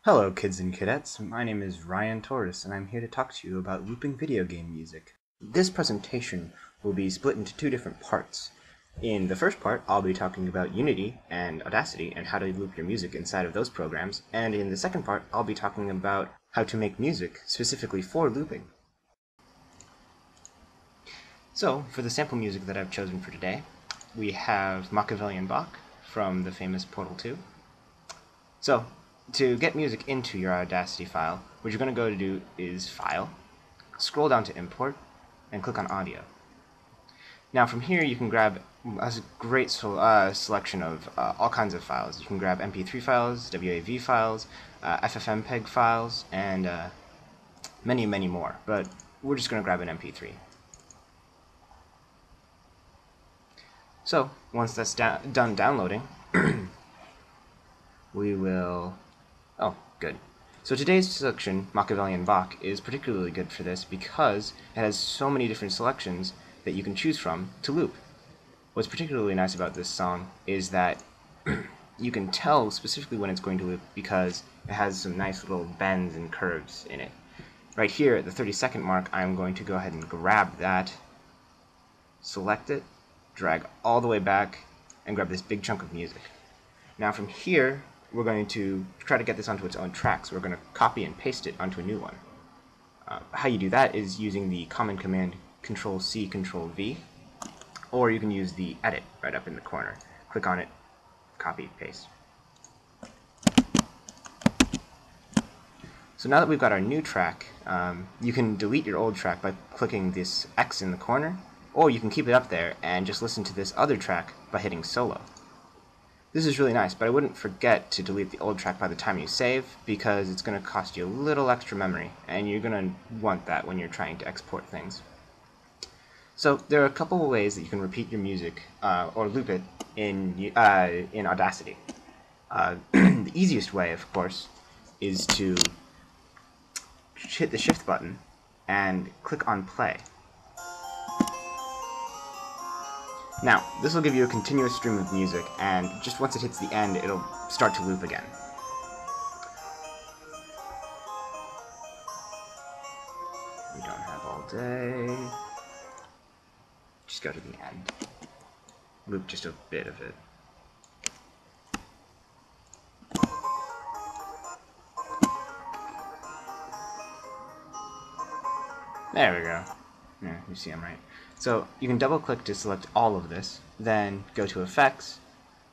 Hello kids and cadettes, my name is Ryan Torres and I'm here to talk to you about looping video game music. This presentation will be split into two different parts. In the first part, I'll be talking about Unity and Audacity and how to loop your music inside of those programs, and in the second part, I'll be talking about how to make music specifically for looping. So, for the sample music that I've chosen for today, we have Machiavellian Bach from the famous Portal 2. So, to get music into your Audacity file, what you're going to go to do is File, scroll down to Import, and click on Audio. Now from here you can grab a great selection of all kinds of files. You can grab MP3 files, WAV files, FFmpeg files, and many, many more, but we're just going to grab an MP3. So, once that's done downloading, we will... Oh, good. So today's selection, Machiavellian Bach, is particularly good for this because it has so many different selections that you can choose from to loop. What's particularly nice about this song is that you can tell specifically when it's going to loop because it has some nice little bends and curves in it. Right here at the 30-second mark, I'm going to go ahead and grab that, select it, drag all the way back, and grab this big chunk of music. Now from here, we're going to try to get this onto its own track, so we're going to copy and paste it onto a new one. How you do that is using the common command Control-C, Control-V, or you can use the Edit right up in the corner. Click on it, copy, paste. So now that we've got our new track, you can delete your old track by clicking this X in the corner, or you can keep it up there and just listen to this other track by hitting Solo. This is really nice, but I wouldn't forget to delete the old track by the time you save, because it's going to cost you a little extra memory, and you're going to want that when you're trying to export things. So there are a couple of ways that you can repeat your music, or loop it, in Audacity. The easiest way, of course, is to hit the Shift button and click on Play. Now, this will give you a continuous stream of music, and just once it hits the end, it'll start to loop again. We don't have all day. Just go to the end. Loop just a bit of it. There we go. Yeah, you see I'm right. So you can double click to select all of this, then go to Effects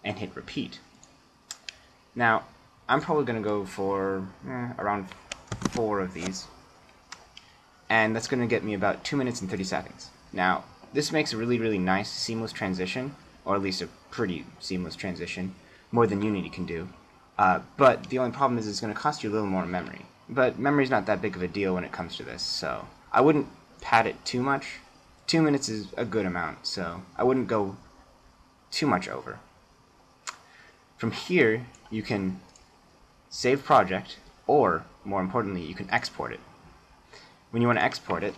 and hit Repeat. Now I'm probably going to go for around 4 of these, and that's going to get me about 2 minutes and 30 seconds. Now this makes a really nice seamless transition, or at least a pretty seamless transition, more than Unity can do. But the only problem is it's going to cost you a little more memory. But memory's not that big of a deal when it comes to this, so I wouldn't pad it too much. 2 minutes is a good amount, so I wouldn't go too much over. From here, you can save project, or more importantly, you can export it. When you want to export it,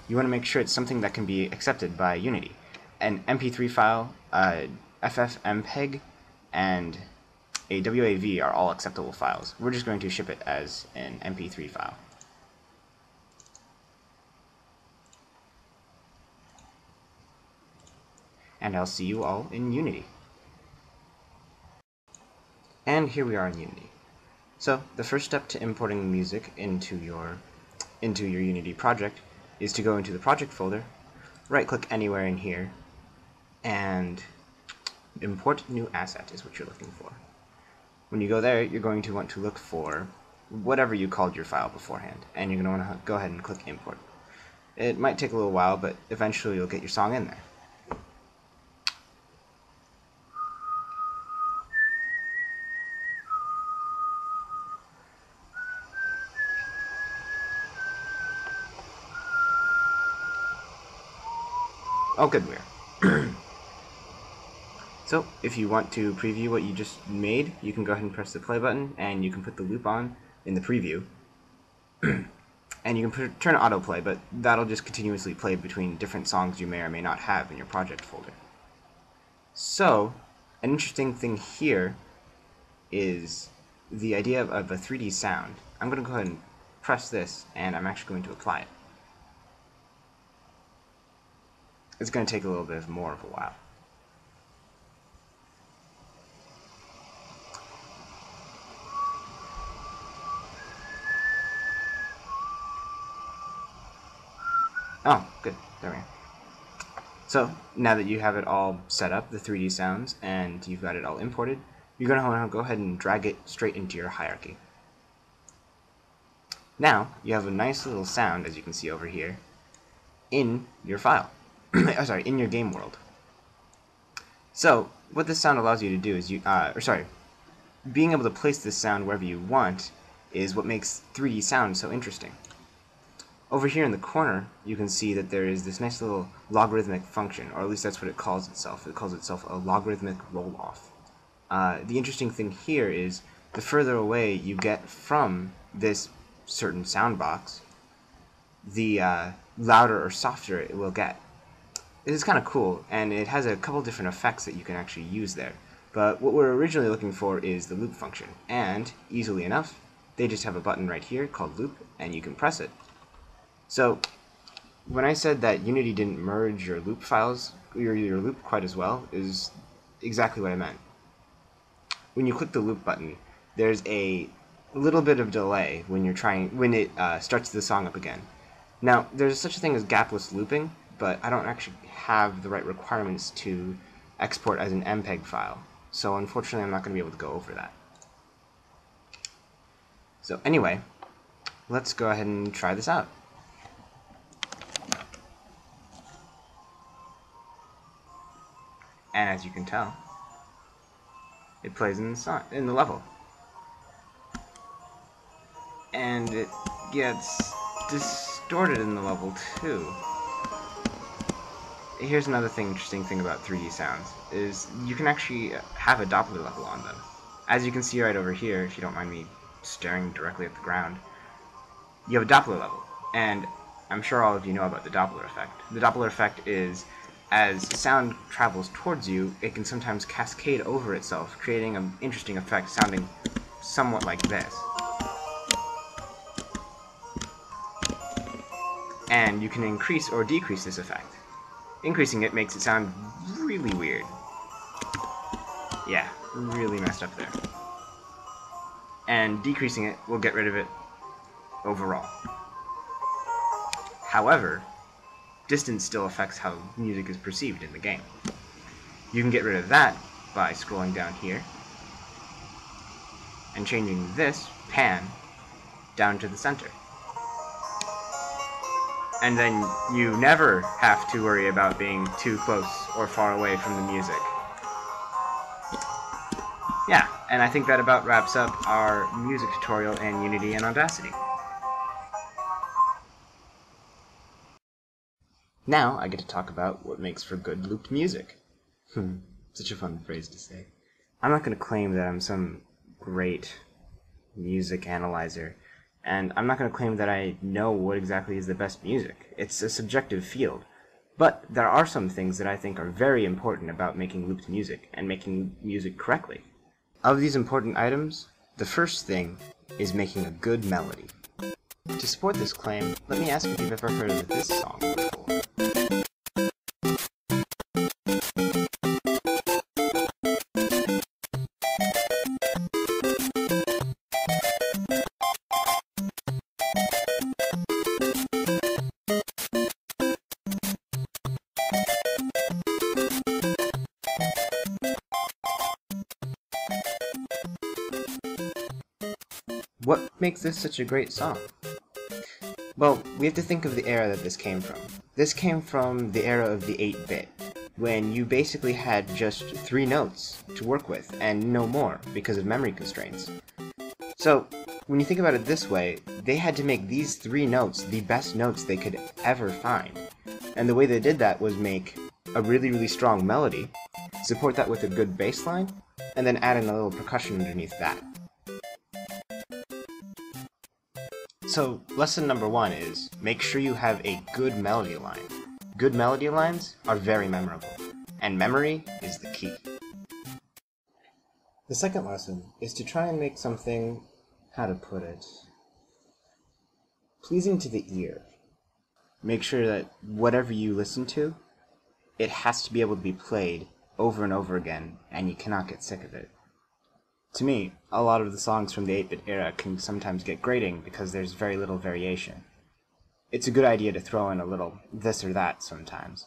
you want to make sure it's something that can be accepted by Unity. An MP3 file, FFmpeg, and a WAV are all acceptable files. We're just going to ship it as an MP3 file. And I'll see you all in Unity. And here we are in Unity. So the first step to importing music into your Unity project is to go into the project folder, right-click anywhere in here, and import new asset is what you're looking for. When you go there, you're going to want to look for whatever you called your file beforehand, and you're going to want to go ahead and click Import. It might take a little while, but eventually you'll get your song in there. Oh, good, we're. So, if you want to preview what you just made, you can go ahead and press the play button, and you can put the loop on in the preview. And you can turn autoplay, but that'll just continuously play between different songs you may or may not have in your project folder. So, an interesting thing here is the idea of a 3D sound. I'm going to go ahead and press this, and I'm actually going to apply it. It's going to take a little bit more of a while. Oh, good. There we go. So, now that you have it all set up, the 3D sounds, and you've got it all imported, you're going to want to go ahead and drag it straight into your hierarchy. Now, you have a nice little sound, as you can see over here, in your file. Sorry, in your game world. So, what this sound allows you to do is being able to place this sound wherever you want is what makes 3D sound so interesting. Over here in the corner, you can see that there is this nice little logarithmic function, or at least that's what it calls itself. It calls itself a logarithmic roll-off. The interesting thing here is the further away you get from this certain sound box, the louder or softer it will get. It is kind of cool, and it has a couple different effects that you can actually use there. But what we're originally looking for is the loop function, and easily enough, they just have a button right here called loop, and you can press it. So, when I said that Unity didn't merge your loop files, your loop quite as well, is exactly what I meant. When you click the loop button, there's a little bit of delay when it starts the song up again. Now, there's such a thing as gapless looping, but I don't actually have the right requirements to export as an MPEG file, so unfortunately I'm not going to be able to go over that. So anyway, let's go ahead and try this out. And as you can tell, it plays in the level. And it gets distorted in the level too. Here's another interesting thing about 3D sounds, is you can actually have a Doppler level on them. As you can see right over here, if you don't mind me staring directly at the ground, you have a Doppler level. And I'm sure all of you know about the Doppler effect. The Doppler effect is, as sound travels towards you, it can sometimes cascade over itself, creating an interesting effect sounding somewhat like this. And you can increase or decrease this effect. Increasing it makes it sound really weird. Yeah, really messed up there. And decreasing it will get rid of it overall. However, distance still affects how music is perceived in the game. You can get rid of that by scrolling down here and changing this pan down to the center. And then you never have to worry about being too close or far away from the music. Yeah, and I think that about wraps up our music tutorial in Unity and Audacity. Now I get to talk about what makes for good looped music. Such a fun phrase to say. I'm not going to claim that I'm some great music analyzer, and I'm not going to claim that I know what exactly is the best music. It's a subjective field. But there are some things that I think are very important about making looped music, and making music correctly. Of these important items, the first thing is making a good melody. To support this claim, let me ask if you've ever heard of this song before. What makes this such a great song? Well, we have to think of the era that this came from. This came from the era of the 8-bit, when you basically had just 3 notes to work with, and no more, because of memory constraints. So, when you think about it this way, they had to make these 3 notes the best notes they could ever find. And the way they did that was make a really, really strong melody, support that with a good bass line, and then add in a little percussion underneath that. So, lesson number 1 is, make sure you have a good melody line. Good melody lines are very memorable, and memory is the key. The second lesson is to try and make something, how to put it, pleasing to the ear. Make sure that whatever you listen to, it has to be able to be played over and over again, and you cannot get sick of it. To me, a lot of the songs from the 8-bit era can sometimes get grating because there's very little variation. It's a good idea to throw in a little this or that sometimes.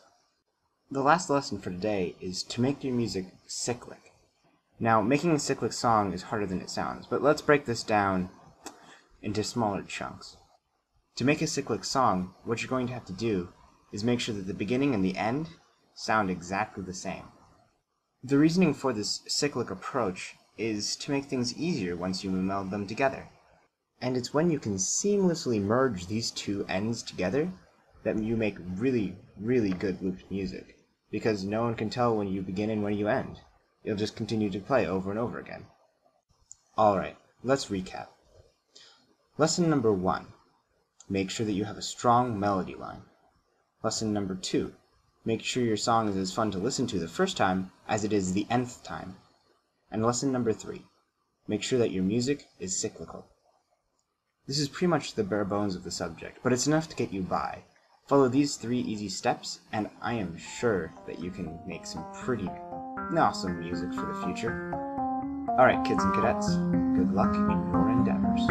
The last lesson for today is to make your music cyclic. Now, making a cyclic song is harder than it sounds, but let's break this down into smaller chunks. To make a cyclic song, what you're going to have to do is make sure that the beginning and the end sound exactly the same. The reasoning for this cyclic approach is to make things easier once you meld them together. And it's when you can seamlessly merge these two ends together that you make really, really good looped music, because no one can tell when you begin and when you end. You'll just continue to play over and over again. Alright, let's recap. Lesson number 1. Make sure that you have a strong melody line. Lesson number 2. Make sure your song is as fun to listen to the first time as it is the nth time. And lesson number 3. Make sure that your music is cyclical. This is pretty much the bare bones of the subject, but it's enough to get you by. Follow these 3 easy steps, and I am sure that you can make some pretty awesome music for the future. Alright, kids and cadets, good luck in your endeavors.